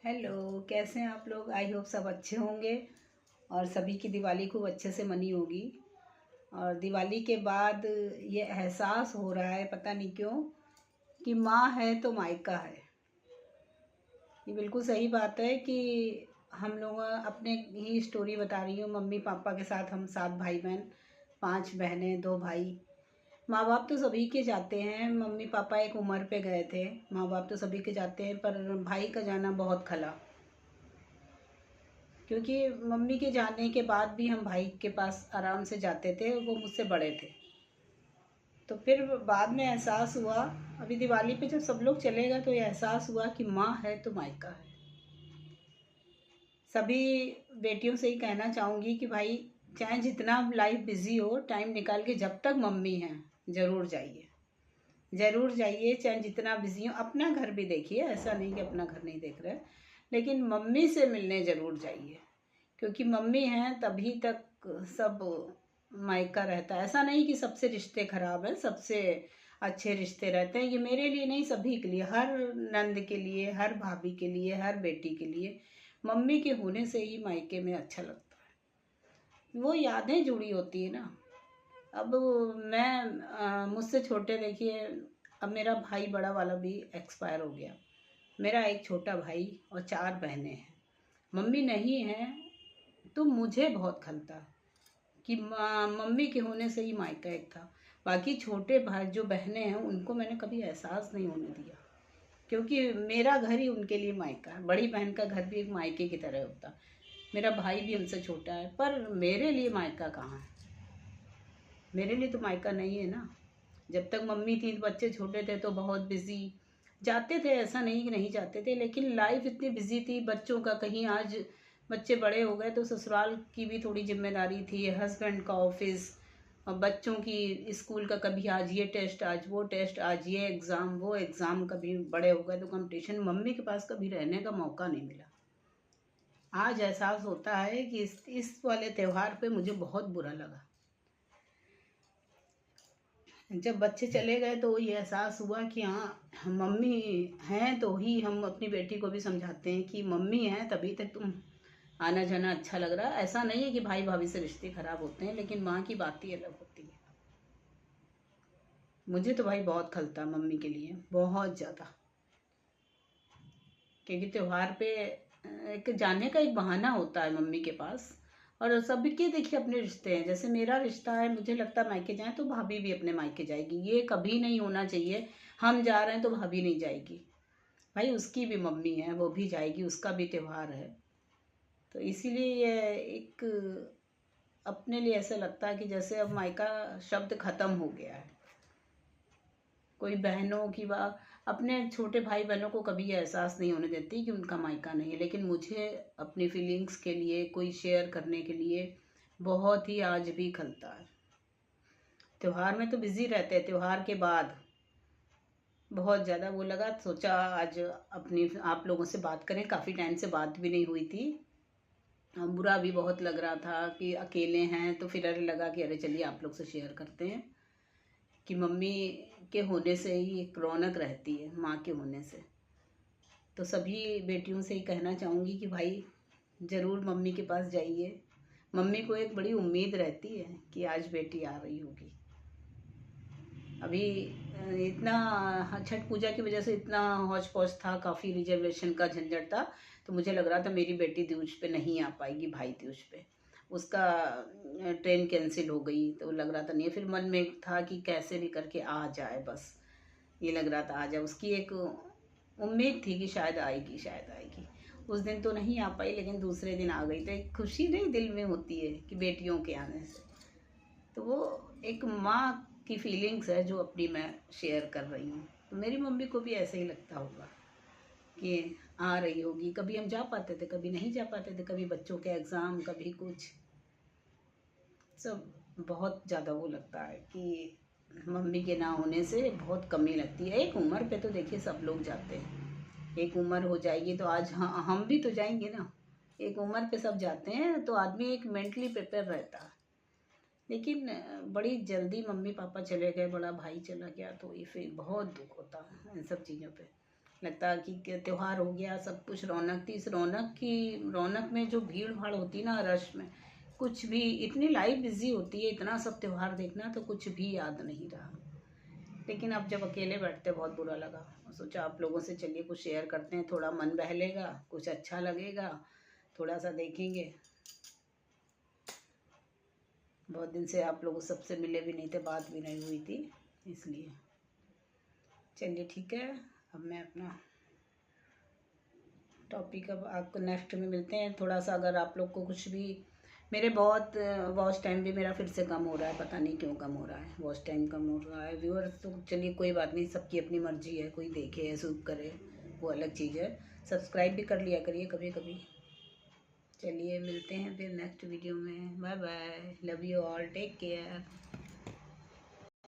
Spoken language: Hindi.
हेलो, कैसे हैं आप लोग। आई होप सब अच्छे होंगे और सभी की दिवाली खूब अच्छे से मनी होगी। और दिवाली के बाद ये एहसास हो रहा है, पता नहीं क्यों, कि माँ है तो मायका है। ये बिल्कुल सही बात है कि हम लोग अपने ही स्टोरी बता रही हूँ। मम्मी पापा के साथ हम 7 भाई बहन, 5 बहनें, 2 भाई। माँ बाप तो सभी के जाते हैं। मम्मी पापा एक उम्र पे गए थे, माँ बाप तो सभी के जाते हैं, पर भाई का जाना बहुत खला। क्योंकि मम्मी के जाने के बाद भी हम भाई के पास आराम से जाते थे, वो मुझसे बड़े थे। तो फिर बाद में एहसास हुआ, अभी दिवाली पे जब सब लोग चले गए तो ये एहसास हुआ कि माँ है तो मायका है। सभी बेटियों से ही कहना चाहूँगी कि भाई, चाहे जितना लाइफ बिजी हो, टाइम निकाल के जब तक मम्मी हैं ज़रूर जाइए, ज़रूर जाइए। चाहे जितना बिजी हो, अपना घर भी देखिए, ऐसा नहीं कि अपना घर नहीं देख रहे, लेकिन मम्मी से मिलने ज़रूर जाइए। क्योंकि मम्मी हैं तभी तक सब मायका रहता है। ऐसा नहीं कि सबसे रिश्ते खराब हैं, सबसे अच्छे रिश्ते रहते हैं। ये मेरे लिए नहीं, सभी के लिए, हर नंद के लिए, हर भाभी के लिए, हर बेटी के लिए मम्मी के होने से ही मायके में अच्छा लगता है। वो यादें जुड़ी होती है ना। अब मैं मुझसे छोटे, देखिए, अब मेरा भाई बड़ा वाला भी एक्सपायर हो गया। मेरा एक छोटा भाई और 4 बहनें हैं। मम्मी नहीं है तो मुझे बहुत खलता कि मम्मी के होने से ही मायका एक था। बाकी छोटे भाई जो बहनें हैं उनको मैंने कभी एहसास नहीं होने दिया, क्योंकि मेरा घर ही उनके लिए मायका है। बड़ी बहन का घर भी एक मायके की तरह होता। मेरा भाई भी उनसे छोटा है, पर मेरे लिए मायका कहाँ है। मेरे लिए तो मायका नहीं है ना। जब तक मम्मी थी, बच्चे छोटे थे तो बहुत बिजी जाते थे, ऐसा नहीं कि नहीं जाते थे, लेकिन लाइफ इतनी बिजी थी बच्चों का। कहीं आज बच्चे बड़े हो गए तो ससुराल की भी थोड़ी जिम्मेदारी थी, हस्बैंड का ऑफिस और बच्चों की स्कूल का, कभी आज ये टेस्ट, आज वो टेस्ट, आज ये एग्ज़ाम, वो एग्ज़ाम। कभी बड़े हो गए तो कंपटीशन, मम्मी के पास कभी रहने का मौका नहीं मिला। आज एहसास होता है कि इस वाले त्यौहार पे मुझे बहुत बुरा लगा। जब बच्चे चले गए तो ये एहसास हुआ कि हाँ, मम्मी हैं तो ही हम अपनी बेटी को भी समझाते हैं कि मम्मी हैं तभी तक तुम आना जाना अच्छा लग रहा है। ऐसा नहीं है कि भाई भाभी से रिश्ते खराब होते हैं, लेकिन माँ की बात ही अलग होती है। मुझे तो भाई बहुत खलता मम्मी के लिए, बहुत ज़्यादा। क्योंकि त्योहार पे एक जाने का एक बहाना होता है मम्मी के पास। और सबके देखिए अपने रिश्ते हैं। जैसे मेरा रिश्ता है, मुझे लगता है मायके जाए तो भाभी भी अपने मायके जाएगी। ये कभी नहीं होना चाहिए हम जा रहे हैं तो भाभी नहीं जाएगी। भाई, उसकी भी मम्मी है, वो भी जाएगी, उसका भी त्योहार है। तो इसीलिए ये एक अपने लिए ऐसा लगता है कि जैसे अब मायका शब्द खत्म हो गया है। कोई बहनों की बात, अपने छोटे भाई बहनों को कभी ये एहसास नहीं होने देती कि उनका मायका नहीं है, लेकिन मुझे अपनी फीलिंग्स के लिए, कोई शेयर करने के लिए बहुत ही आज भी खलता है। त्योहार में तो बिजी रहते हैं, त्योहार के बाद बहुत ज़्यादा वो लगा, सोचा आज अपनी आप लोगों से बात करें। काफ़ी टाइम से बात भी नहीं हुई थी। बुरा भी बहुत लग रहा था कि अकेले हैं, तो फिर अरे लगा कि अरे चलिए आप लोग से शेयर करते हैं कि मम्मी के होने से ही एक रौनक रहती है, माँ के होने से। तो सभी बेटियों से ही कहना चाहूँगी कि भाई, ज़रूर मम्मी के पास जाइए। मम्मी को एक बड़ी उम्मीद रहती है कि आज बेटी आ रही होगी। अभी इतना छठ पूजा की वजह से इतना हौच पौच था, काफ़ी रिजर्वेशन का झंझट था। तो मुझे लग रहा था मेरी बेटी तीज पे नहीं आ पाएगी, भाई तीज पे उसका ट्रेन कैंसिल हो गई। तो लग रहा था नहीं, फिर मन में था कि कैसे भी करके आ जाए, बस ये लग रहा था आ जाए। उसकी एक उम्मीद थी कि शायद आएगी, शायद आएगी। उस दिन तो नहीं आ पाई, लेकिन दूसरे दिन आ गई। तो एक खुशी नहीं दिल में होती है कि बेटियों के आने से। तो वो एक माँ की फीलिंग्स है जो अपनी मैं शेयर कर रही हूँ। तो मेरी मम्मी को भी ऐसे ही लगता होगा कि आ रही होगी। कभी हम जा पाते थे, कभी नहीं जा पाते थे, कभी बच्चों के एग्ज़ाम, कभी कुछ, सब बहुत ज़्यादा वो लगता है कि मम्मी के ना होने से बहुत कमी लगती है। एक उम्र पे तो देखिए सब लोग जाते हैं, एक उम्र हो जाएगी तो आज हम भी तो जाएंगे ना। एक उम्र पे सब जाते हैं तो आदमी एक मेंटली प्रिपेयर रहता है। लेकिन बड़ी जल्दी मम्मी पापा चले गए, बड़ा भाई चला गया, तो ये फिर बहुत दुख होता है इन सब चीज़ों पे। लगता है कि त्योहार हो गया, सब कुछ रौनक थी। इस रौनक में जो भीड़ भाड़ होती है ना, रश में, कुछ भी, इतनी लाइफ बिजी होती है, इतना सब त्योहार देखना तो कुछ भी याद नहीं रहा। लेकिन अब जब अकेले बैठते बहुत बुरा लगा, सोचा आप लोगों से चलिए कुछ शेयर करते हैं, थोड़ा मन बहलेगा, कुछ अच्छा लगेगा, थोड़ा सा देखेंगे। बहुत दिन से आप लोगों सबसे मिले भी नहीं थे, बात भी नहीं हुई थी, इसलिए चलिए ठीक है। अब मैं अपना टॉपिक, अब आपको नेक्स्ट में मिलते हैं। थोड़ा सा अगर आप लोग को कुछ भी, मेरे बहुत वॉच टाइम भी मेरा फिर से कम हो रहा है, पता नहीं क्यों कम हो रहा है, वॉच टाइम कम हो रहा है। व्यूअर्स तो चलिए कोई बात नहीं, सबकी अपनी मर्जी है, कोई देखे या सूप करे वो अलग चीज़ है। सब्सक्राइब भी कर लिया करिए कभी कभी। चलिए मिलते हैं फिर नेक्स्ट वीडियो में। Bye bye, love you all, take care.